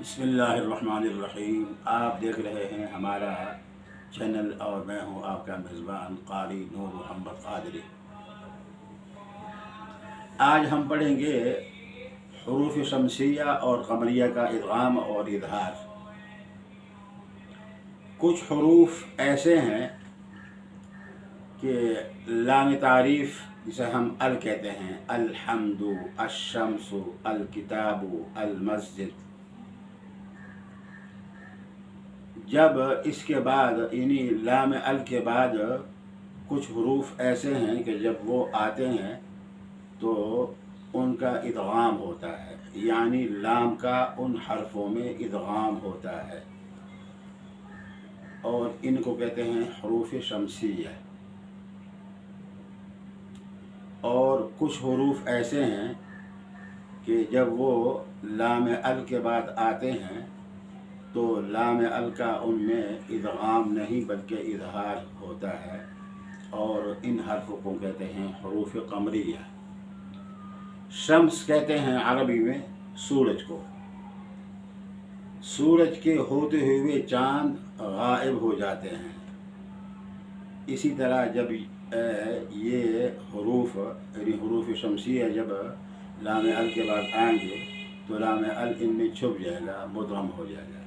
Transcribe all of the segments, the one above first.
बिस्मिल्लाहिर्रहमानिर्रहीम। आप देख रहे हैं हमारा चैनल और मैं हूं आपका मेज़बान क़ारी नूर मोहम्मद क़ादरी। आज हम पढ़ेंगे हुरूफ शमसिया और क़मरिया का इदग़ाम और इज़हार। कुछ हुरूफ ऐसे हैं कि लाम तारीफ़ जिसे हम अल कहते हैं, अलहम्दु, अश्शम्सु, अल किताबु, अल मस्जिद, जब इसके बाद यानी लाम अल के बाद कुछ हुरूफ ऐसे हैं कि जब वो आते हैं तो उनका इदग़ाम होता है, यानी लाम का उन हरफों में इदग़ाम होता है और इनको कहते हैं हुरूफ शमसिया। और कुछ हुरूफ ऐसे हैं कि जब वो लाम अल के बाद आते हैं तो लाम अल का उनमें इदग़ाम नहीं बल्कि इज़हार होता है और इन हरफ़ों को कहते हैं हुरूफ क़मरिया। शम्स कहते हैं अरबी में सूरज को। सूरज के होते हुए चाँद गायब हो जाते हैं। इसी तरह जब ये हुरूफ यानी हुरूफ शमसिया जब लाम अल के बाद आएंगे तो लाम अल इनमें छुप जाएगा, मुदग़म हो जाएगा।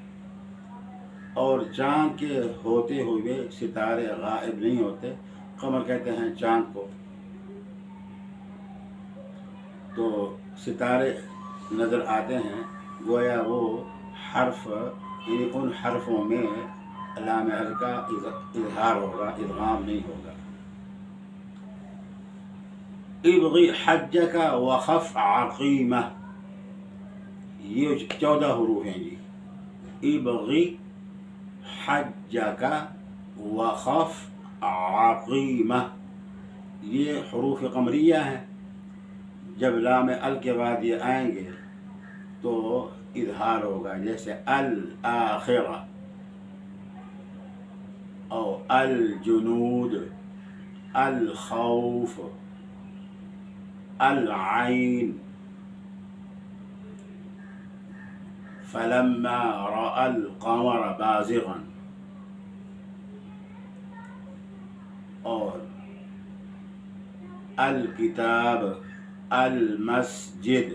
और चाँद के होते हुए सितारे गायब नहीं होते। कमर कहते हैं चाँद को। तो सितारे नज़र आते हैं, गोया वो हर्फ यानी उन हरफों में लाम अल का इज़हार होगा, इदग़ाम नहीं होगा। इब्ग़ी हज्जका वख़फ़ अक़ीमा, ये 14 हुरूफ हैं जी। इब्ग़ी हज्जका वख़फ़ अक़ीमा, ये हुरूफ क़मरिया हैं। जब लाम अल के बाद ये आएंगे तो इज़हार होगा, जैसे अल आखिरा और अल जुनूद, अल खौफ, अल आइन, फलम्मा रअल क़मर बाज़िग़न, और अल किताब, अल मस्जिद,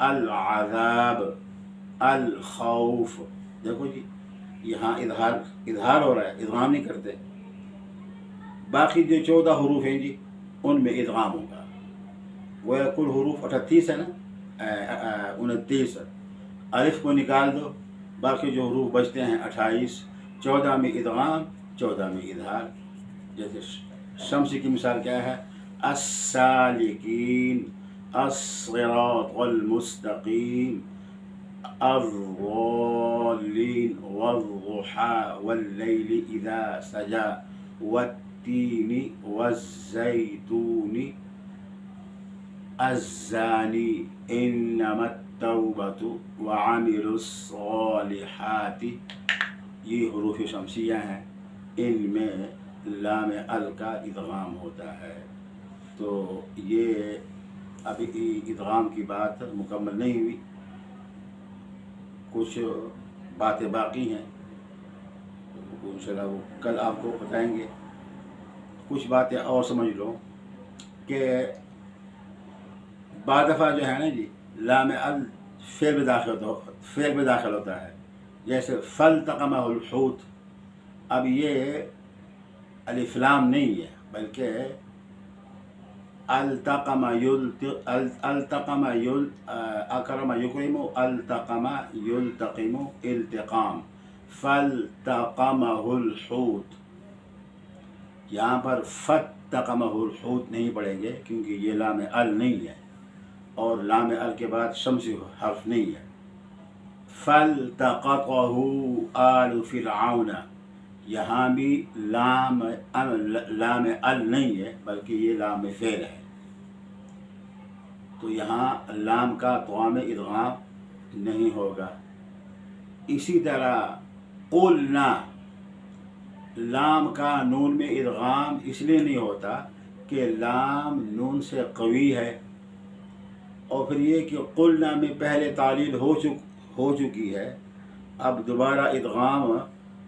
अल अज़ाब, अल खौफ। देखो जी, यहाँ इज़हार हो रहा है, इदग़ाम नहीं करते। बाकी जो 14 हुरूफ हैं जी उनमें इदग़ाम होगा। वह कुल हुरूफ 38 है ना, 29। अलिफ को निकाल दो, बाकी जो हुरूफ बचते हैं 28। 14 में इदग़ाम, 14 में इज़हार। जैसे शम्स की मिसाल क्या है, अस्सालिकीन, अस्सिरातल मुस्तक़ीम, अर्ज़ालिन, वज़्ज़ुहा, वल्लैलि इज़ा सजा, वत्तीनी वज़्ज़ैतूनी, अज़्ज़ानी, इन्नमत्तौबतु वअमिलुस्सालिहाति। ये हुरूफ शमसिया हैं, इनमें लाम अल का इदग़ाम होता है। तो ये अभी इदग़ाम की बात मुकम्मल नहीं हुई, कुछ बातें बाकी हैं, तो इंशाअल्लाह वो कल आपको बताएंगे। कुछ बातें और समझ लो कि बाद दफ़ा जो है ना जी, लाम अल फ़ेल में दाखिल होता है। जैसे फ़ल्तक़महुल हूत, अब ये अलिफ़ लाम नहीं है बल्कि अल्तक़मा अकरमा युकरिमु, अल्तक़मा युल्तक़िमु इल्तिक़ाम, फ़ल्तक़महुल हूत। यहाँ पर फ़त्तक़महुल हूत नहीं पढ़ेंगे क्योंकि ये लाम अल नहीं है और लाम अल के बाद शम्सी हर्फ नहीं है। फ़ल्तक़तहु आलु फ़िरऔन, यहाँ भी लाम अल नहीं है बल्कि ये लाम फ़ेल है। तो यहाँ लाम का तवा में इदग़ाम नहीं होगा। इसी तरह क़ुलना, लाम का नून में इदग़ाम इसलिए नहीं होता कि लाम नून से क़वी है और फिर ये कि क़ुलना में पहले तालील ہو چکی ہے، اب دوبارہ ادغام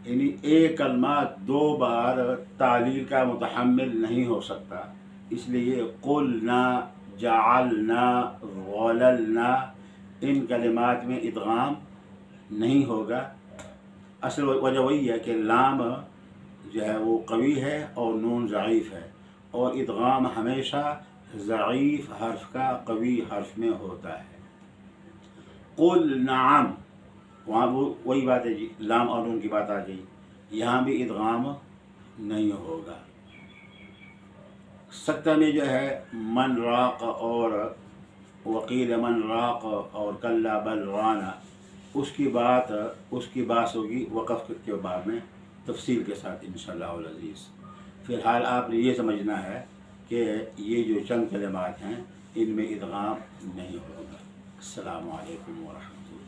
یعنی ایک کلمہ دو بار تعلیل کا متحمل نہیں ہو سکتا، اس لیے قلنا، جعلنا، غللنا ان کلمات میں ادغام نہیں ہوگا۔ اصل وجہ وہی ہے کہ لام جو ہے وہ قوی ہے اور نون ضعیف ہے، اور ادغام ہمیشہ ضعیف حرف کا قوی حرف میں ہوتا ہے۔ قل نعم، وہاں وہی بات ہے جی، لام اور نون کی بات آ گئی، یہاں بھی ادغام نہیں ہوگا۔ سکتہ میں جو ہے من راق اور وقیل من راق اور کلا بل رانا، اس کی بات ہوگی وقف کے بعد میں تفصیل کے ساتھ انشاءاللہ العزیز۔ فی الحال آپ نے یہ سمجھنا ہے کہ یہ جو چند کلمات ہیں ان میں ادغام نہیں ہوگا۔ السلام علیکم ورحمۃ اللہ۔